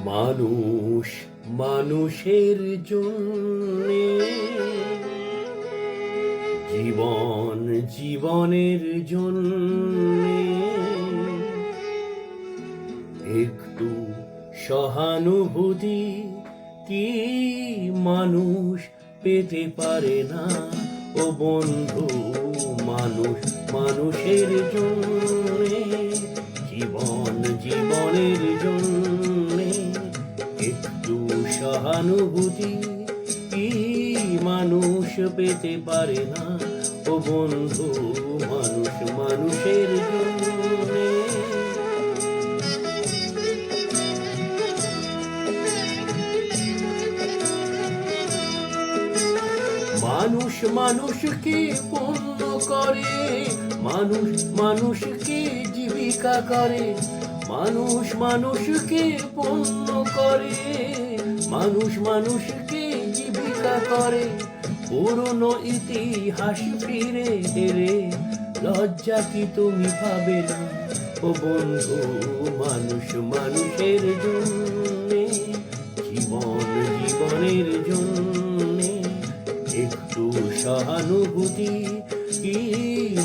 মানুষ মানুষের জন্যে, জীবন জীবনের জন্যে, একটু সহানুভূতি কি মানুষ পেতে পারে না? ও বন্ধু, মানুষ মানুষের জন্যে, জীবন জীবনের জন্যে, একটু সহানুভূতি কি মানুষ পেতে পারে না? ও বন্ধু, মানুষ মানুষের জন্যে। মানুষ মানুষকে পণ্য করে, মানুষ মানুষকে জীবিকা করে, মানুষ মানুষকে পণ্য করে, মানুষ মানুষকে জীবিকা করে। পুরনো ইতিহাস ফিরে এলে লজ্জা কি তুমি পাবে না? ও বন্ধু, মানুষ মানুষের জন্যে, জীবন জীবনের জন্যে, একটু সহানুভূতি কি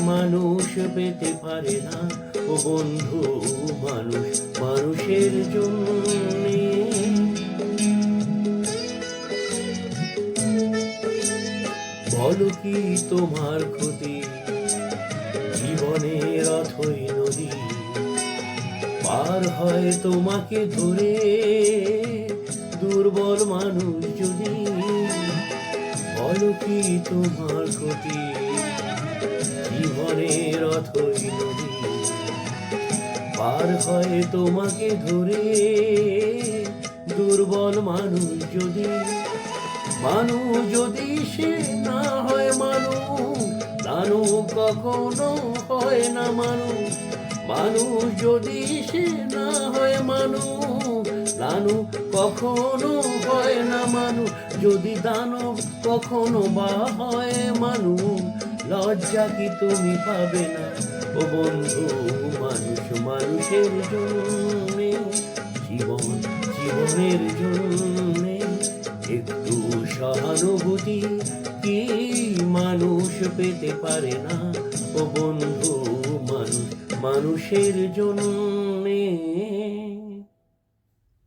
মানুষ পেতে পারে না? ও বন্ধু, মানুষ মানুষের জন্যে। বলো কি তোমার ক্ষতি? জীবনের অথই নদী পার হয় তোমাকে ধরে, দুর্বল মানুষ যদি। বলো কি তোমার ক্ষতি? জীবনের অথই নদী পার হয় তোমাকে ধরে, দুর্বল মানুষ যদি। মানুষ যদি সে না হয় মানুষ, দানব কখনো হয় না মানুষ। মানুষ যদি সে না হয় মানুষ, দানব কখনো হয় না মানুষ। যদি দানব কখনো বা হয় মানুষ, লজ্জা কি তুমি পাবে না? ও বন্ধু, মানুষ মানুষের জন্যে, জীবন জীবনের জন্যে, একটু সহানুভূতি কি মানুষ পেতে পারে না? ও বন্ধু, মানুষ মানুষের জন্য।